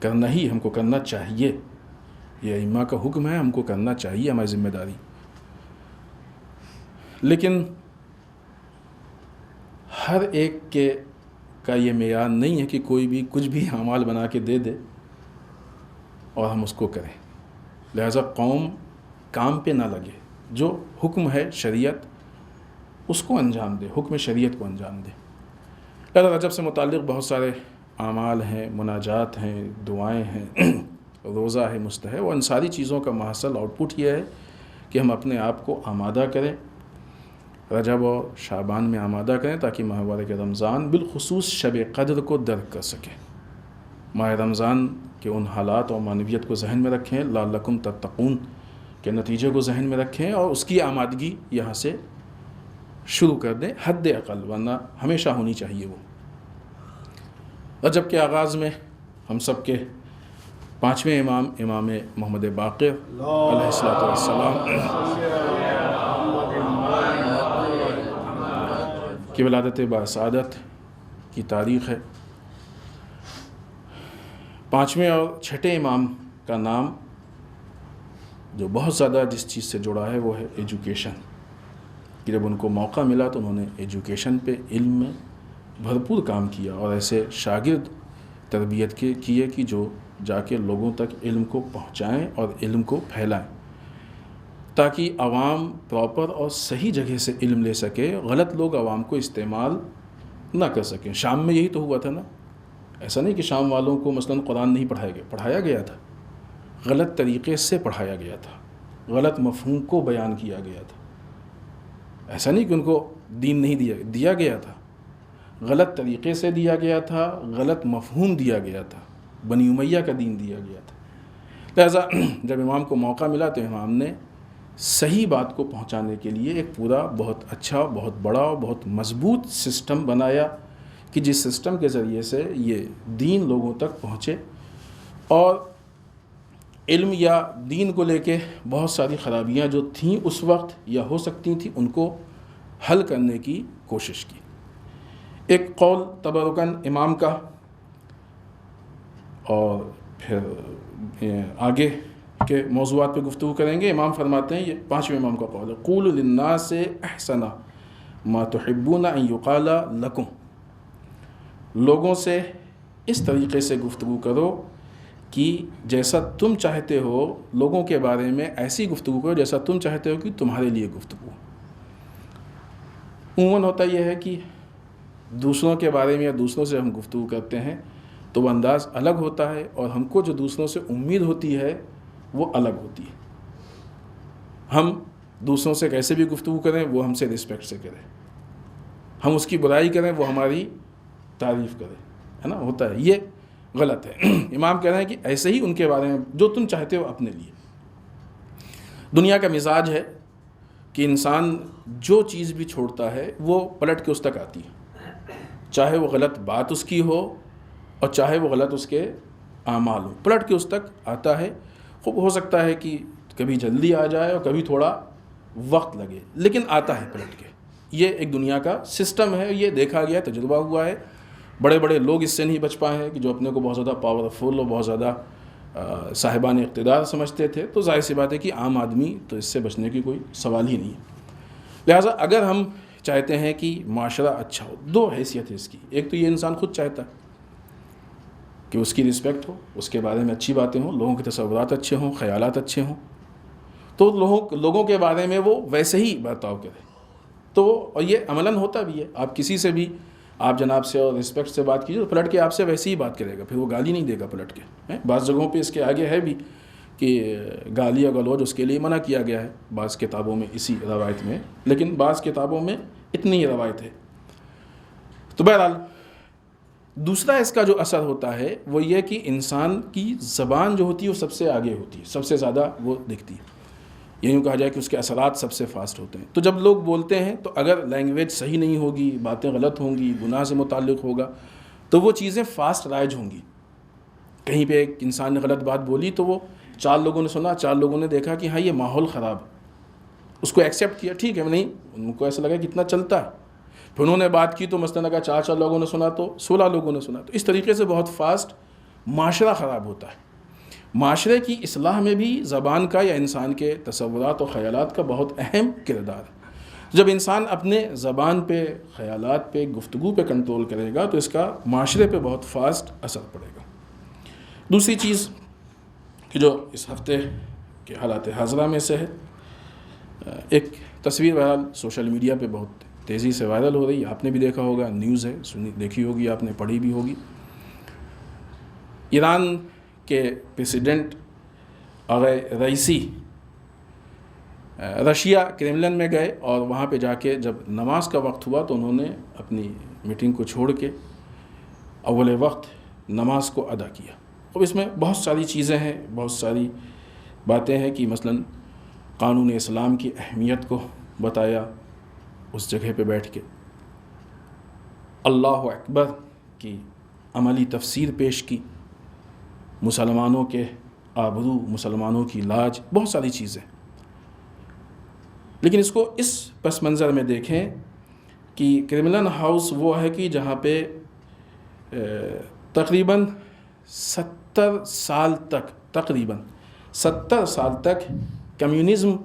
کرنا ہی ہم کو کرنا چاہیے، یہ ائمہ کا حکم ہے، ہم کو کرنا چاہیے، ہماری ذمہ داری۔ لیکن ہر ایک کا یہ معیار نہیں ہے کہ کوئی بھی کچھ بھی اعمال بنا کے دے دے اور ہم اس کو کریں، لہذا قوم کام پہ نہ لگے، جو حکم ہے شریعت اس کو انجام دے، حکم شریعت کو انجام دے۔ لہذا رجب سے متعلق بہت سارے اعمال ہیں، مناجات ہیں، دعائیں ہیں، روزہ ہے، مستحب، اور ان ساری چیزوں کا محصل آؤٹ پٹ یہ ہے کہ ہم اپنے آپ کو آمادہ کریں، رجب اور شعبان میں آمادہ کریں تاکہ ماہ مبارک رمضان بالخصوص شب قدر کو درک کر سکیں۔ ماہ رمضان کے ان حالات اور معنویت کو ذہن میں رکھیں، لعلکم تتقون کے نتیجے کو ذہن میں رکھیں، اور اس کی آمادگی یہاں سے شروع کر دیں حد اقل، ورنہ ہمیشہ ہونی چاہیے وہ۔ رجب کے آغاز میں ہم سب کے 5ویں امام، امام محمد باقر علیہ السلام کی ولادت باسعادت کی تاریخ ہے۔ 5ویں اور 6ٹھے امام کا نام جو بہت زیادہ جس چیز سے جڑا ہے وہ ہے ایجوکیشن، کہ جب ان کو موقع ملا تو انہوں نے ایجوکیشن پہ، علم میں بھرپور کام کیا، اور ایسے شاگرد تربیت کیے کہ جو جا کے لوگوں تک علم کو پہنچائیں اور علم کو پھیلائیں، تاکہ عوام پراپر اور صحیح جگہ سے علم لے سکے، غلط لوگ عوام کو استعمال نہ کر سکیں۔ شام میں یہی تو ہوا تھا نا، ایسا نہیں کہ شام والوں کو مثلا قرآن نہیں پڑھایا گیا تھا، غلط طریقے سے پڑھایا گیا تھا، غلط مفہوم کو بیان کیا گیا تھا۔ ایسا نہیں کہ ان کو دین نہیں دیا گیا تھا، غلط طریقے سے دیا گیا تھا، غلط مفہوم دیا گیا تھا، بنی امیہ کا دین دیا گیا تھا۔ لہذا جب امام کو موقع ملا تو امام نے صحیح بات کو پہنچانے کے لیے ایک پورا بہت اچھا، بہت بڑا اور بہت مضبوط سسٹم بنایا، کہ جس سسٹم کے ذریعے سے یہ دین لوگوں تک پہنچے، اور علم یا دین کو لے کے بہت ساری خرابیاں جو تھیں اس وقت یا ہو سکتی تھیں ان کو حل کرنے کی کوشش کی۔ ایک قول تبرکاً امام کا، اور پھر آگے کے موضوعات پہ گفتگو کریں گے۔ امام فرماتے ہیں، یہ 5ویں امام کا قول ہے، قولوا للناس احسن ما تحبون ان یقال لکم، لوگوں سے اس طریقے سے گفتگو کرو کہ جیسا تم چاہتے ہو، لوگوں کے بارے میں ایسی گفتگو کرو جیسا تم چاہتے ہو کہ تمہارے لیے گفتگو۔ عموماً ہوتا یہ ہے کہ دوسروں کے بارے میں یا دوسروں سے ہم گفتگو کرتے ہیں تو وہ انداز الگ ہوتا ہے، اور ہم کو جو دوسروں سے امید ہوتی ہے وہ الگ ہوتی ہے۔ ہم دوسروں سے کیسے بھی گفتگو کریں وہ ہم سے رسپیکٹ سے کریں، ہم اس کی برائی کریں وہ ہماری تعریف کرے، ہے نا، ہوتا ہے، یہ غلط ہے۔ امام کہہ رہے ہیں کہ ایسے ہی ان کے بارے میں جو تم چاہتے ہو اپنے لیے۔ دنیا کا مزاج ہے کہ انسان جو چیز بھی چھوڑتا ہے وہ پلٹ کے اس تک آتی ہے، چاہے وہ غلط بات اس کی ہو اور چاہے وہ غلط اس کے اعمال ہوں، پلٹ کے اس تک آتا ہے۔ خوب ہو سکتا ہے کہ کبھی جلدی آ جائے اور کبھی تھوڑا وقت لگے، لیکن آتا ہے پلٹ کے۔ یہ ایک دنیا کا سسٹم ہے، یہ دیکھا گیا، تجربہ ہوا ہے۔ بڑے بڑے لوگ اس سے نہیں بچ پائے ہیں کہ جو اپنے کو بہت زیادہ پاورفل اور بہت زیادہ صاحبان اقتدار سمجھتے تھے، تو ظاہر سی بات ہے کہ عام آدمی تو اس سے بچنے کی کوئی سوال ہی نہیں ہے۔ لہٰذا اگر ہم چاہتے ہیں کہ معاشرہ اچھا ہو، دو حیثیت ہے اس کی۔ ایک تو یہ انسان خود چاہتا ہے کہ اس کی رسپیکٹ ہو، اس کے بارے میں اچھی باتیں ہوں، لوگوں کے تصورات اچھے ہوں، خیالات اچھے ہوں، تو لوگوں کے بارے میں وہ ویسے ہی برتاؤ کرے۔ تو اور یہ عملاً ہوتا بھی ہے، آپ کسی سے بھی آپ جناب سے اور رسپیکٹ سے بات کیجیے تو پلٹ کے آپ سے ویسے ہی بات کرے گا، پھر وہ گالی نہیں دے گا پلٹ کے۔ بعض جگہوں پہ اس کے آگے ہے بھی کہ گالی اور گلوچ اس کے لیے منع کیا گیا ہے بعض کتابوں میں، اسی روایت میں، لیکن بعض کتابوں میں اتنی ہی روایت ہے۔ تو بہرحال دوسرا اس کا جو اثر ہوتا ہے وہ یہ کہ انسان کی زبان جو ہوتی ہے وہ سب سے آگے ہوتی ہے، سب سے زیادہ وہ دکھتی ہے، یوں کہا جائے کہ اس کے اثرات سب سے فاسٹ ہوتے ہیں۔ تو جب لوگ بولتے ہیں تو اگر لینگویج صحیح نہیں ہوگی، باتیں غلط ہوں گی، گناہ سے متعلق ہوگا، تو وہ چیزیں فاسٹ رائج ہوں گی۔ کہیں پہ ایک انسان نے غلط بات بولی تو وہ 4 لوگوں نے سنا، 4 لوگوں نے دیکھا کہ ہاں یہ ماحول خراب، اس کو ایکسیپٹ کیا، ٹھیک ہے، نہیں، ان کو ایسا لگا کہ اتنا چلتا ہے، پھر انہوں نے بات کی تو مثلاً اگر 4 لوگوں نے سنا تو 16 لوگوں نے سنا، تو اس طریقے سے بہت فاسٹ معاشرہ خراب ہوتا ہے۔ معاشرے کی اصلاح میں بھی زبان کا یا انسان کے تصورات اور خیالات کا بہت اہم کردار ہے۔ جب انسان اپنے زبان پہ، خیالات پہ، گفتگو پہ کنٹرول کرے گا تو اس کا معاشرے پہ بہت فاسٹ اثر پڑے گا۔ دوسری چیز کہ جو اس ہفتے کے حالات حاضرہ میں سے ہے، ایک تصویر بہرحال سوشل میڈیا پہ بہت تیزی سے وائرل ہو رہی ہے، آپ نے بھی دیکھا ہوگا، نیوز ہے، دیکھی ہوگی آپ نے، پڑھی بھی ہوگی۔ ایران کے پریسیڈنٹ رئیسی رشیا کرملن میں گئے اور وہاں پہ جا کے جب نماز کا وقت ہوا تو انہوں نے اپنی میٹنگ کو چھوڑ کے اول وقت نماز کو ادا کیا. اب اس میں بہت ساری چیزیں ہیں, بہت ساری باتیں ہیں کہ مثلا قانون اسلام کی اہمیت کو بتایا اس جگہ پہ بیٹھ کے, اللہ اکبر کی عملی تفسیر پیش کی, مسلمانوں کے آبرو, مسلمانوں کی لاج, بہت ساری چیزیں. لیکن اس کو اس پس منظر میں دیکھیں کہ کرملن ہاؤس وہ ہے کہ جہاں پہ تقریباً 70 سال تک کمیونزم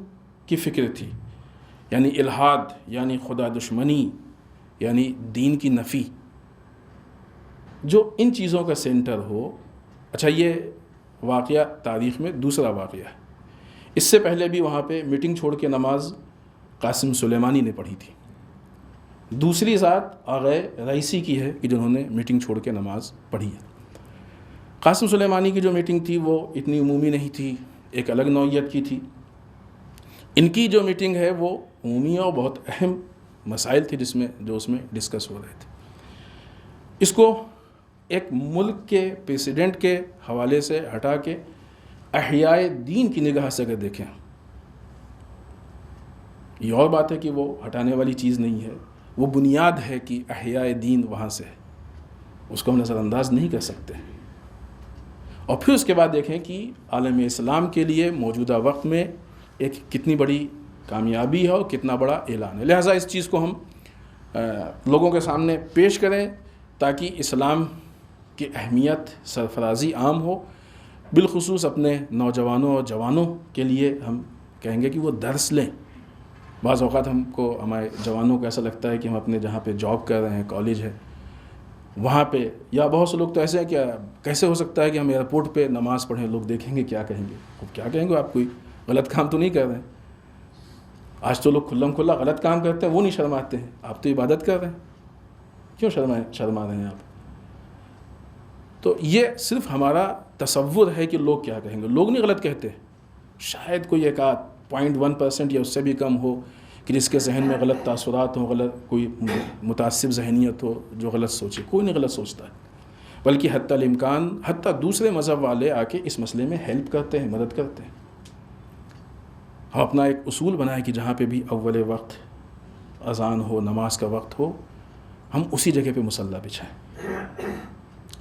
کی فکر تھی, یعنی الحاد, یعنی خدا دشمنی, یعنی دین کی نفی, جو ان چیزوں کا سینٹر ہو. اچھا, یہ واقعہ تاریخ میں دوسرا واقعہ ہے. اس سے پہلے بھی وہاں پہ میٹنگ چھوڑ کے نماز قاسم سلیمانی نے پڑھی تھی. دوسری ذات آغا رئیسی کی ہے کہ جنہوں نے میٹنگ چھوڑ کے نماز پڑھی ہے. قاسم سلیمانی کی جو میٹنگ تھی وہ اتنی عمومی نہیں تھی, ایک الگ نوعیت کی تھی. ان کی جو میٹنگ ہے وہ عمومی اور بہت اہم مسائل تھے اس میں ڈسکس ہو رہے تھے. اس کو ایک ملک کے پریسیڈنٹ کے حوالے سے ہٹا کے احیاء دین کی نگاہ سے اگر دیکھیں, یہ اور بات ہے کہ وہ ہٹانے والی چیز نہیں ہے, وہ بنیاد ہے کہ احیاء دین وہاں سے ہے, اس کو ہم نظر انداز نہیں کر سکتے. اور پھر اس کے بعد دیکھیں کہ عالم اسلام کے لیے موجودہ وقت میں ایک کتنی بڑی کامیابی ہے اور کتنا بڑا اعلان ہے. لہٰذا اس چیز کو ہم لوگوں کے سامنے پیش کریں تاکہ اسلام کی اہمیت سرفرازی عام ہو. بالخصوص اپنے نوجوانوں اور جوانوں کے لیے ہم کہیں گے کہ وہ درس لیں. بعض اوقات ہمارے جوانوں کو ایسا لگتا ہے کہ ہم اپنے جہاں پہ جاب کر رہے ہیں, کالج ہے, وہاں پہ, یا بہت سے لوگ تو ایسے ہیں کہ کیسے ہو سکتا ہے کہ ہم ایئرپورٹ پہ نماز پڑھیں, لوگ دیکھیں گے کیا کہیں گے. کیا کہیں گے, آپ کوئی غلط کام تو نہیں کر رہے ہیں. آج تو لوگ کھلا غلط کام کرتے ہیں, وہ نہیں شرماتے ہیں. آپ تو عبادت کر رہے ہیں, کیوں شرما رہے ہیں آپ؟ تو یہ صرف ہمارا تصور ہے کہ لوگ کیا کہیں گے. لوگ نہیں غلط کہتے, شاید کوئی ایک آدھ 0.1% یا اس سے بھی کم ہو کہ جس کے ذہن میں غلط تاثرات ہوں, غلط کوئی متعصب ذہنیت ہو جو غلط سوچے. کوئی نہیں غلط سوچتا ہے, بلکہ حتی الامکان حتی دوسرے مذہب والے آ کے اس مسئلے میں ہیلپ کرتے ہیں, مدد کرتے ہیں. ہم اپنا ایک اصول بنائیں کہ جہاں پہ بھی اول وقت اذان ہو, نماز کا وقت ہو, ہم اسی جگہ پہ مصلی بچھائیں.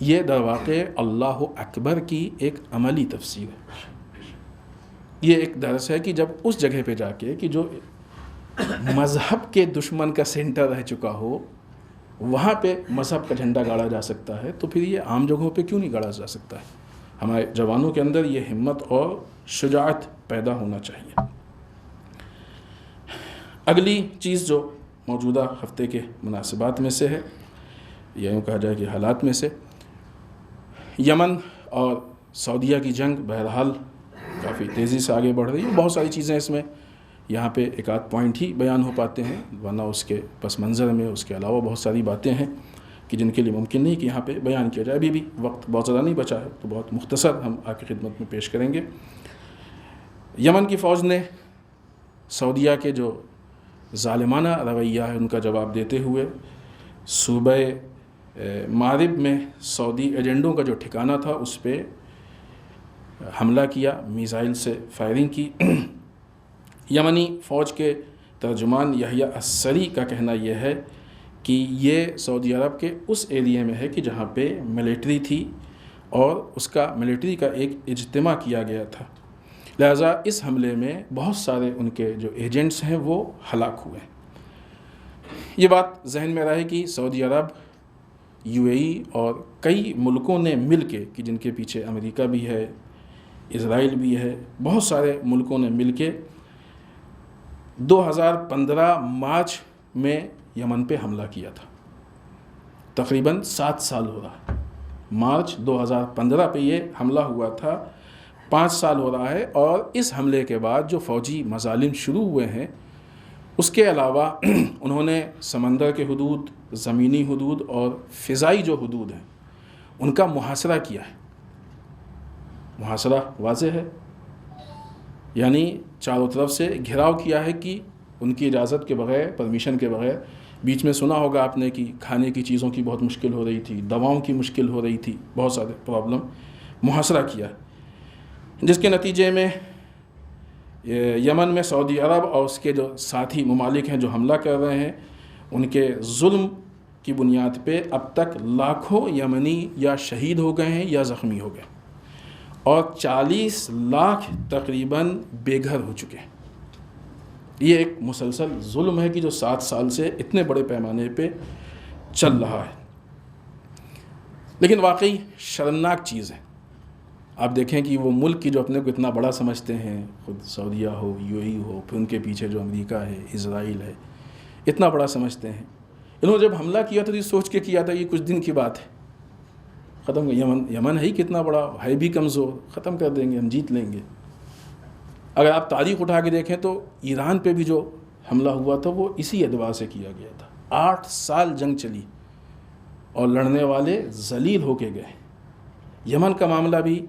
یہ در واقع اللہ اکبر کی ایک عملی تفسیر ہے. یہ ایک درس ہے کہ جب اس جگہ پہ جا کے کہ جو مذہب کے دشمن کا سینٹر رہ چکا ہو, وہاں پہ مذہب کا جھنڈا گاڑا جا سکتا ہے, تو پھر یہ عام جگہوں پہ کیوں نہیں گاڑا جا سکتا ہے؟ ہمارے جوانوں کے اندر یہ ہمت اور شجاعت پیدا ہونا چاہیے. اگلی چیز جو موجودہ ہفتے کے مناسبات میں سے ہے, یا یوں کہا جائے کہ حالات میں سے, یمن اور سعودیہ کی جنگ بہرحال کافی تیزی سے آگے بڑھ رہی ہے. بہت ساری چیزیں اس میں یہاں پہ ایک آدھ پوائنٹ ہی بیان ہو پاتے ہیں, ورنہ اس کے پس منظر میں اس کے علاوہ بہت ساری باتیں ہیں کہ جن کے لیے ممکن نہیں کہ یہاں پہ بیان کیا جائے. ابھی بھی وقت بہت زیادہ نہیں بچا ہے, تو بہت مختصر ہم آپ کی خدمت میں پیش کریں گے. یمن کی فوج نے سعودیہ کے جو ظالمانہ رویہ ہے ان کا جواب دیتے ہوئے صوبہ مغرب میں سعودی ایجنڈوں کا جو ٹھکانہ تھا اس پہ حملہ کیا, میزائل سے فائرنگ کی. یمنی فوج کے ترجمان یحییٰ السری کا کہنا یہ ہے کہ یہ سعودی عرب کے اس ایریے میں ہے کہ جہاں پہ ملٹری تھی اور اس کا ملٹری کا ایک اجتماع کیا گیا تھا. لہٰذا اس حملے میں بہت سارے ان کے جو ایجنٹس ہیں وہ ہلاک ہوئے. یہ بات ذہن میں رہے کہ سعودی عرب, UAE اور کئی ملکوں نے مل کے, کہ جن کے پیچھے امریکہ بھی ہے, اسرائیل بھی ہے, بہت سارے ملکوں نے مل کے 2015 مارچ میں یمن پہ حملہ کیا تھا. تقریباً 7 سال ہو رہا ہے. مارچ 2015 پہ یہ حملہ ہوا تھا, 5 سال ہو رہا ہے. اور اس حملے کے بعد جو فوجی مظالم شروع ہوئے ہیں, اس کے علاوہ انہوں نے سمندر کے حدود, زمینی حدود اور فضائی جو حدود ہیں ان کا محاصرہ کیا ہے. محاصرہ واضح ہے، یعنی چاروں طرف سے گھیراؤ کیا ہے کہ ان کی اجازت کے بغیر، پرمیشن کے بغیر. بیچ میں سنا ہوگا آپ نے کہ کھانے کی چیزوں کی بہت مشکل ہو رہی تھی، دواؤں کی مشکل ہو رہی تھی، بہت سارے پرابلم. محاصرہ کیا جس کے نتیجے میں یمن میں سعودی عرب اور اس کے جو ساتھی ممالک ہیں جو حملہ کر رہے ہیں، ان کے ظلم کی بنیاد پہ اب تک لاکھوں یمنی یا شہید ہو گئے ہیں یا زخمی ہو گئے، اور 40 لاکھ تقریباً بے گھر ہو چکے ہیں. یہ ایک مسلسل ظلم ہے کہ جو 7 سال سے اتنے بڑے پیمانے پہ چل رہا ہے. لیکن واقعی شرمناک چیز ہے. آپ دیکھیں کہ وہ ملک کی جو اپنے کو اتنا بڑا سمجھتے ہیں، خود سعودیہ ہو، UAE ہو، پھر ان کے پیچھے جو امریکہ ہے، اسرائیل ہے، اتنا بڑا سمجھتے ہیں. انہوں نے جب حملہ کیا تھا تو یہ سوچ کے کیا تھا یہ کچھ دن کی بات ہے، ختم. یمن ہے ہی کتنا بڑا، ہے بھی کمزور، ختم کر دیں گے، ہم جیت لیں گے. اگر آپ تاریخ اٹھا کے دیکھیں تو ایران پہ بھی جو حملہ ہوا تھا وہ اسی اعتبار سے کیا گیا تھا. 8 سال جنگ چلی اور لڑنے والے ذلیل ہو کے گئے. یمن کا معاملہ بھی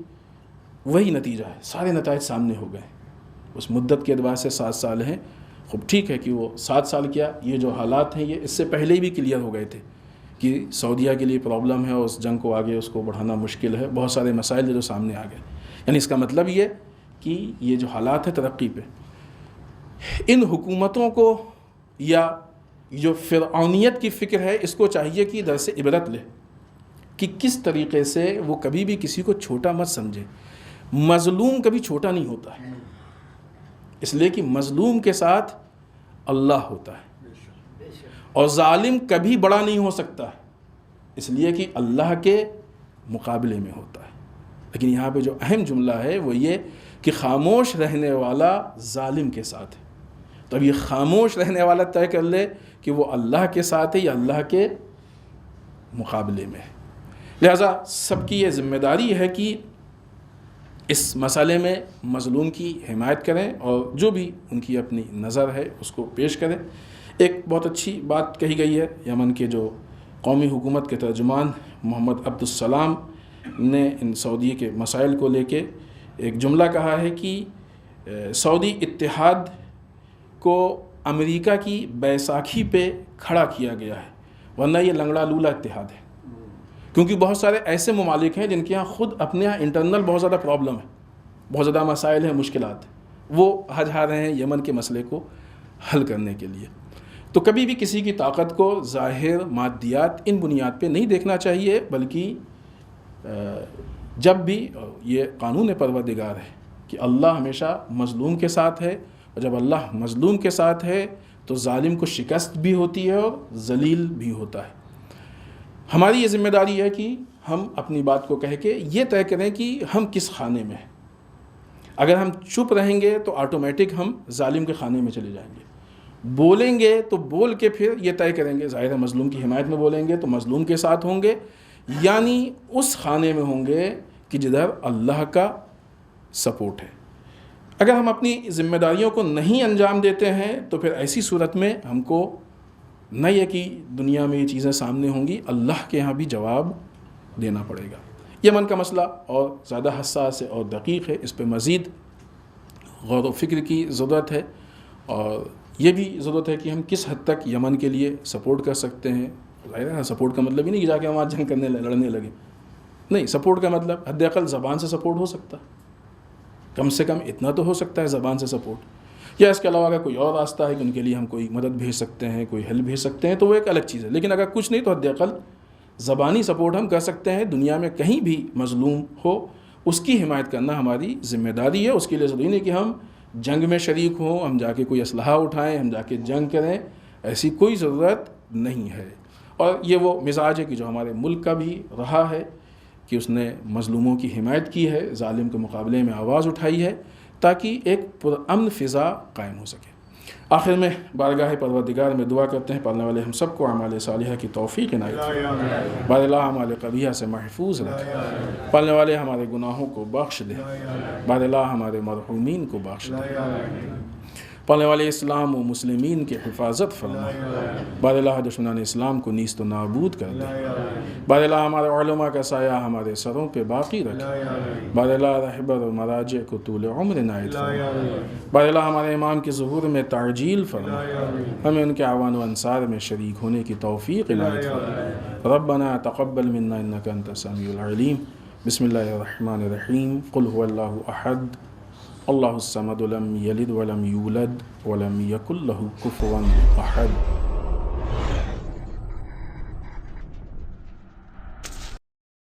وہی نتیجہ ہے، سارے نتائج سامنے ہو گئے. اس مدت کے اعتبار سے 7 سال ہیں. خوب ٹھیک ہے کہ وہ 7 سال کیا، یہ جو حالات ہیں یہ اس سے پہلے ہی بھی کلیئر ہو گئے تھے کہ سعودیہ کے لیے پرابلم ہے اور اس جنگ کو آگے اس کو بڑھانا مشکل ہے. بہت سارے مسائل جو سامنے آ گئے. یعنی اس کا مطلب یہ کہ یہ جو حالات ہیں ترقی پہ، ان حکومتوں کو یا جو فرعونیت کی فکر ہے اس کو چاہیے کہ درس عبرت لے کہ کس طریقے سے وہ کبھی بھی کسی کو چھوٹا مت سمجھے. مظلوم کبھی چھوٹا نہیں ہوتا ہے، اس لیے کہ مظلوم کے ساتھ اللہ ہوتا ہے، اور ظالم کبھی بڑا نہیں ہو سکتا ہے اس لیے کہ اللہ کے مقابلے میں ہوتا ہے. لیکن یہاں پہ جو اہم جملہ ہے وہ یہ کہ خاموش رہنے والا ظالم کے ساتھ ہے. تو اب یہ خاموش رہنے والا طے کر لے کہ وہ اللہ کے ساتھ ہے یا اللہ کے مقابلے میں ہے. لہذا سب کی یہ ذمہ داری ہے کہ اس مسئلے میں مظلوم کی حمایت کریں اور جو بھی ان کی اپنی نظر ہے اس کو پیش کریں. ایک بہت اچھی بات کہی گئی ہے یمن کے جو قومی حکومت کے ترجمان محمد عبدالسلام نے ان سعودی کے مسائل کو لے کے ایک جملہ کہا ہے کہ سعودی اتحاد کو امریکہ کی بیساکھی پہ کھڑا کیا گیا ہے، ورنہ یہ لنگڑا لولا اتحاد ہے. کیونکہ بہت سارے ایسے ممالک ہیں جن کے یہاں خود اپنے یہاں انٹرنل بہت زیادہ پرابلم ہے، بہت زیادہ مسائل ہیں، مشکلات ہیں، وہ جا رہے ہیں یمن کے مسئلے کو حل کرنے کے لیے. تو کبھی بھی کسی کی طاقت کو ظاہر، مادیات، ان بنیاد پہ نہیں دیکھنا چاہیے، بلکہ جب بھی یہ قانون پروردگار ہے کہ اللہ ہمیشہ مظلوم کے ساتھ ہے، اور جب اللہ مظلوم کے ساتھ ہے تو ظالم کو شکست بھی ہوتی ہے اور ذلیل بھی ہوتا ہے. ہماری یہ ذمہ داری ہے کہ ہم اپنی بات کو کہہ کے یہ طے کریں کہ ہم کس خانے میں ہیں. اگر ہم چپ رہیں گے تو آٹومیٹک ہم ظالم کے خانے میں چلے جائیں گے. بولیں گے تو بول کے پھر یہ طے کریں گے، ظاہر ہے مظلوم کی حمایت میں بولیں گے تو مظلوم کے ساتھ ہوں گے، یعنی اس خانے میں ہوں گے کہ جدھر اللہ کا سپورٹ ہے. اگر ہم اپنی ذمہ داریوں کو نہیں انجام دیتے ہیں تو پھر ایسی صورت میں ہم کو نہ یہ کہ دنیا میں یہ چیزیں سامنے ہوں گی، اللہ کے ہاں بھی جواب دینا پڑے گا. یمن کا مسئلہ اور زیادہ حساس ہے اور دقیق ہے، اس پہ مزید غور و فکر کی ضرورت ہے، اور یہ بھی ضرورت ہے کہ ہم کس حد تک یمن کے لیے سپورٹ کر سکتے ہیں. ظاہر ہے سپورٹ کا مطلب ہی نہیں کہ جا کے وہاں جنگ کرنے لڑنے لگے، نہیں. سپورٹ کا مطلب حد اقل زبان سے سپورٹ ہو سکتا ہے، کم سے کم اتنا تو ہو سکتا ہے زبان سے سپورٹ. یا اس کے علاوہ اگر کوئی اور راستہ ہے کہ ان کے لیے ہم کوئی مدد بھیج سکتے ہیں، کوئی ہیلپ بھیج سکتے ہیں تو وہ ایک الگ چیز ہے. لیکن اگر کچھ نہیں تو حد اقل زبانی سپورٹ ہم کر سکتے ہیں. دنیا میں کہیں بھی مظلوم ہو اس کی حمایت کرنا ہماری ذمہ داری ہے. اس کے لیے ضروری نہیں کہ ہم جنگ میں شریک ہوں، ہم جا کے کوئی اسلحہ اٹھائیں، ہم جا کے جنگ کریں، ایسی کوئی ضرورت نہیں ہے. اور یہ وہ مزاج ہے کہ جو ہمارے ملک کا بھی رہا ہے کہ اس نے مظلوموں کی حمایت کی ہے، ظالم کے مقابلے میں آواز اٹھائی ہے تاکہ ایک پرامن فضا قائم ہو سکے. آخر میں بارگاہ پروردگار میں دعا کرتے ہیں پالنے والے ہم سب کو اعمال صالحہ کی توفیق عنایت فرمائے، بار اللہ اعمال قبیحہ سے محفوظ رکھے، پالنے والے ہمارے گناہوں کو بخش دے، بار اللہ ہمارے مرحومین کو بخش دے. پڑھنے والے اسلام و مسلمین کی حفاظت فرما، بار اللہ دشمنان اسلام کو نیست و نابود کر دے، بار اللہ ہمارے علماء کا سایہ ہمارے سروں پہ باقی رکھے، بار اللہ رہبر و مراجع کو طول عمر عنایت فرما، بار اللہ ہمارے امام کے ظہور میں تعجیل فرما، ہمیں ان کے اعوان و انصار میں شریک ہونے کی توفیق عنایت فرما۔ ربنا تقبل منا انک انت السمیع العلیم۔ بسم اللہ الرحمن الرحیم۔ قل هو اللہ احد اللہ الصمد لم یلد ولم یولد ولم یکن له کفوا احد۔